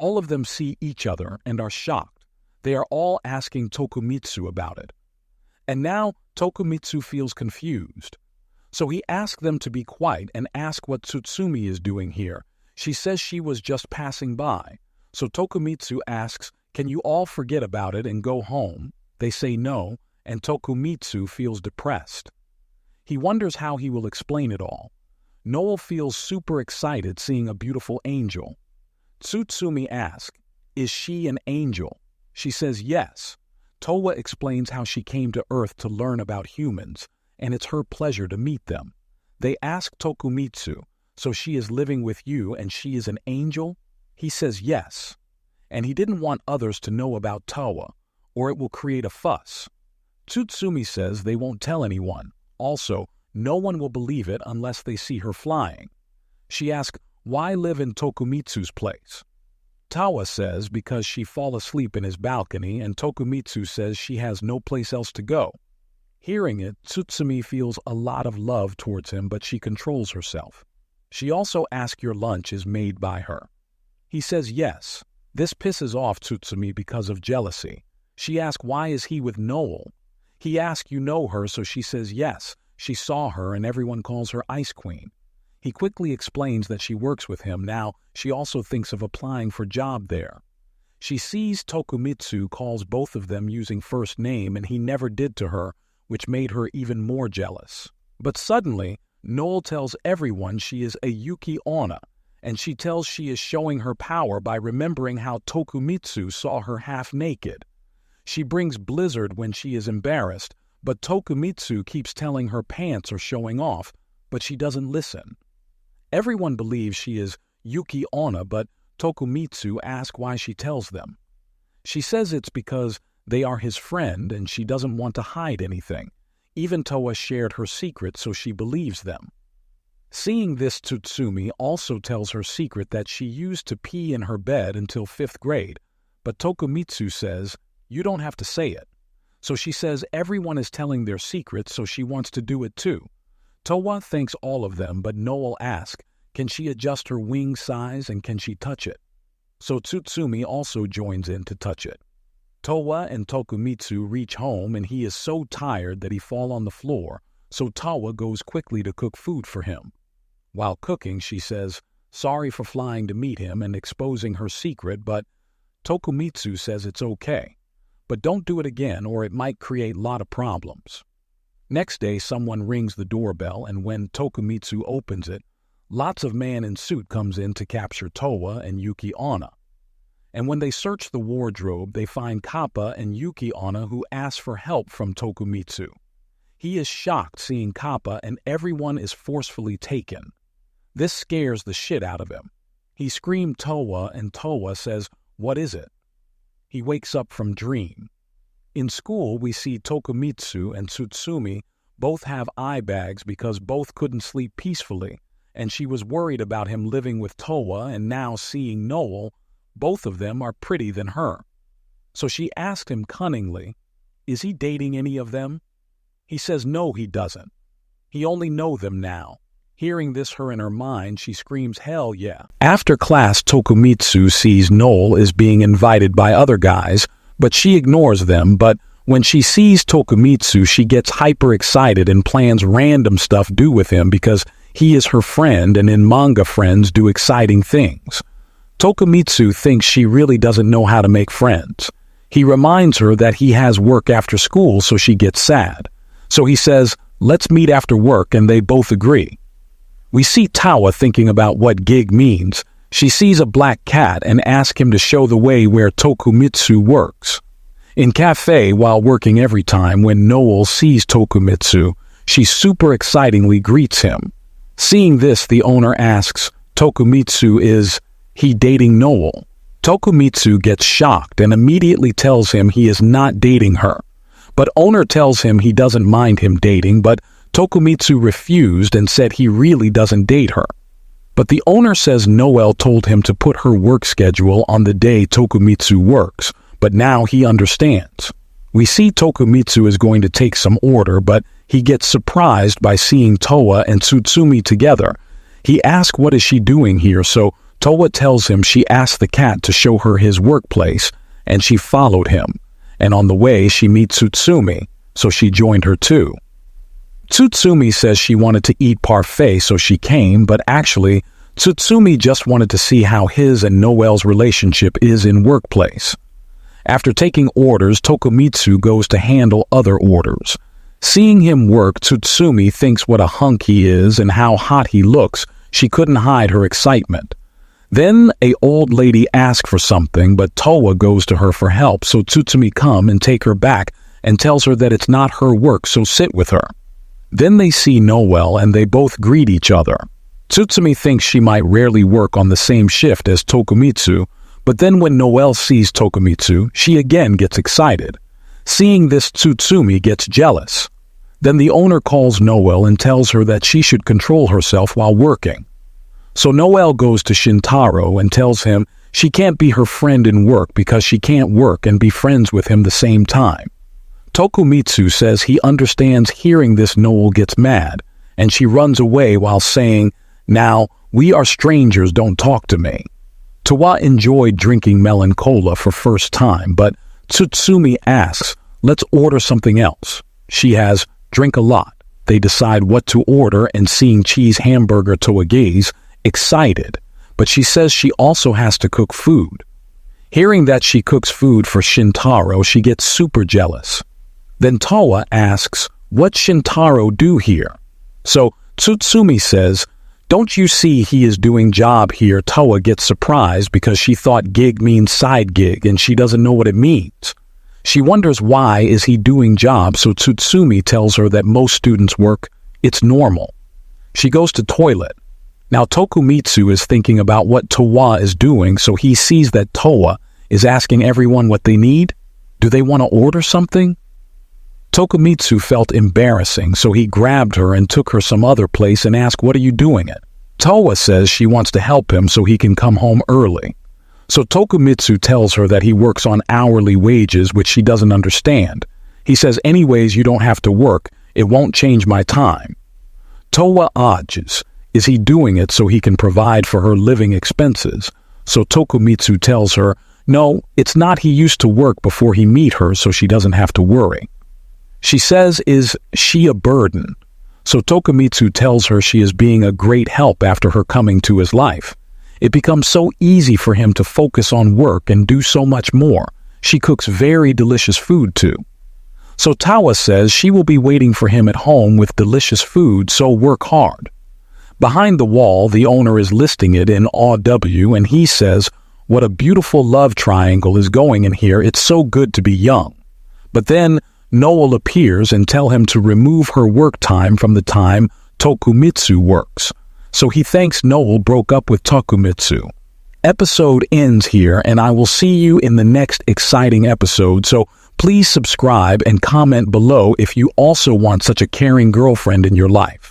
All of them see each other and are shocked. They are all asking Tokumitsu about it. And now Tokumitsu feels confused. So he asks them to be quiet and ask what Tsutsumi is doing here. She says she was just passing by. So Tokumitsu asks, "Can you all forget about it and go home?" They say no, and Tokumitsu feels depressed. He wonders how he will explain it all. Noel feels super excited seeing a beautiful angel. Tsutsumi asks, "Is she an angel?" She says yes. Towa explains how she came to Earth to learn about humans, and it's her pleasure to meet them. They ask Tokumitsu, "So she is living with you and she is an angel?" He says yes, and he didn't want others to know about Towa, or it will create a fuss. Tsutsumi says they won't tell anyone. Also, no one will believe it unless they see her flying. She asks, why live in Tokumitsu's place? Towa says because she fall asleep in his balcony, and Tokumitsu says she has no place else to go. Hearing it, Tsutsumi feels a lot of love towards him, but she controls herself. She also asks your lunch is made by her. He says yes. This pisses off Tsutsumi because of jealousy. She asks why is he with Noel? He asks you know her, so she says yes. She saw her and everyone calls her Ice Queen. He quickly explains that she works with him now. She also thinks of applying for a job there. She sees Tokumitsu calls both of them using first name, and he never did to her, which made her even more jealous. But suddenly, Noel tells everyone she is a Yuki onna, and she tells she is showing her power by remembering how Tokumitsu saw her half naked. She brings Blizzard when she is embarrassed, but Tokumitsu keeps telling her pants are showing off, but she doesn't listen. Everyone believes she is Yuki onna, but Tokumitsu asks why she tells them. She says it's because they are his friend and she doesn't want to hide anything. Even Towa shared her secret, so she believes them. Seeing this, Tsutsumi also tells her secret that she used to pee in her bed until 5th grade, but Tokumitsu says, you don't have to say it. So she says everyone is telling their secrets, so she wants to do it too. Towa thanks all of them, but Noel asks, can she adjust her wing size and can she touch it? So Tsutsumi also joins in to touch it. Towa and Tokumitsu reach home and he is so tired that he falls on the floor, so Towa goes quickly to cook food for him. While cooking, she says, sorry for flying to meet him and exposing her secret, but Tokumitsu says it's okay. But don't do it again or it might create a lot of problems. Next day, someone rings the doorbell, and when Tokumitsu opens it, lots of man in suit comes in to capture Towa and Yuki onna. And when they search the wardrobe, they find Kappa and Yuki onna, who ask for help from Tokumitsu. He is shocked seeing Kappa and everyone is forcefully taken. This scares the shit out of him. He screams Towa and Towa says, what is it? He wakes up from dream. In school, we see Tokumitsu and Tsutsumi both have eye bags because both couldn't sleep peacefully, and she was worried about him living with Towa, and now seeing Noel, both of them are prettier than her. So she asked him cunningly, is he dating any of them? He says no, he doesn't. He only know them now. Hearing this her in her mind, she screams, hell yeah. After class, Tokumitsu sees Noel is being invited by other guys, but she ignores them. But when she sees Tokumitsu, she gets hyper excited and plans random stuff do with him because he is her friend, and in manga friends do exciting things. Tokumitsu thinks she really doesn't know how to make friends. He reminds her that he has work after school, so she gets sad. So he says, let's meet after work, and they both agree. We see Towa thinking about what gig means. She sees a black cat and asks him to show the way where Tokumitsu works. In cafe, while working every time, when Noel sees Tokumitsu, she super excitingly greets him. Seeing this, the owner asks, Tokumitsu is he dating Noel? Tokumitsu gets shocked and immediately tells him he is not dating her. But owner tells him he doesn't mind him dating, but Tokumitsu refused and said he really doesn't date her. But the owner says Noel told him to put her work schedule on the day Tokumitsu works, but now he understands. We see Tokumitsu is going to take some order, but he gets surprised by seeing Towa and Tsutsumi together. He asks what is she doing here, so Towa tells him she asked the cat to show her his workplace, and she followed him, and on the way she meets Tsutsumi, so she joined her too. Tsutsumi says she wanted to eat parfait, so she came, but actually, Tsutsumi just wanted to see how his and Noel's relationship is in workplace. After taking orders, Tokumitsu goes to handle other orders. Seeing him work, Tsutsumi thinks what a hunk he is and how hot he looks. She couldn't hide her excitement. Then a old lady asks for something, but Towa goes to her for help, so Tsutsumi come and take her back and tells her that it's not her work, so sit with her. Then they see Noel and they both greet each other. Tsutsumi thinks she might rarely work on the same shift as Tokumitsu, but then when Noel sees Tokumitsu, she again gets excited. Seeing this, Tsutsumi gets jealous. Then the owner calls Noel and tells her that she should control herself while working. So Noel goes to Shintaro and tells him she can't be her friend in work because she can't work and be friends with him the same time. Tokumitsu says he understands. Hearing this, Noel gets mad, and she runs away while saying, "Now, we are strangers, don't talk to me." Towa enjoyed drinking melon cola for first time, but Tsutsumi asks, "Let's order something else." She has drink a lot. They decide what to order, and seeing cheese hamburger, Towa gaze excited, but she says she also has to cook food. Hearing that she cooks food for Shintaro, she gets super jealous. Then Towa asks, "What Shintaro do here?" So Tsutsumi says, "Don't you see he is doing job here?" Towa gets surprised because she thought gig means side gig and she doesn't know what it means. She wonders why is he doing job, so Tsutsumi tells her that most students work, it's normal. She goes to toilet. Now Tokumitsu is thinking about what Towa is doing, so he sees that Towa is asking everyone what they need. Do they want to order something? Tokumitsu felt embarrassing, so he grabbed her and took her some other place and asked, "What are you doing it?" Towa says she wants to help him so he can come home early. So Tokumitsu tells her that he works on hourly wages, which she doesn't understand. He says, "Anyways, you don't have to work. It won't change my time." Towa argues. Is he doing it so he can provide for her living expenses? So Tokumitsu tells her, no, it's not. He used to work before he meet her, so she doesn't have to worry. She says, is she a burden? So Tokumitsu tells her she is being a great help after her coming to his life. It becomes so easy for him to focus on work and do so much more. She cooks very delicious food too. So Towa says she will be waiting for him at home with delicious food, so work hard. Behind the wall, the owner is listing it in AW, and he says, "What a beautiful love triangle is going in here. It's so good to be young." But then Noel appears and tell him to remove her work time from the time Tokumitsu works. So he thinks Noel broke up with Tokumitsu. Episode ends here, and I will see you in the next exciting episode, so please subscribe and comment below if you also want such a caring girlfriend in your life.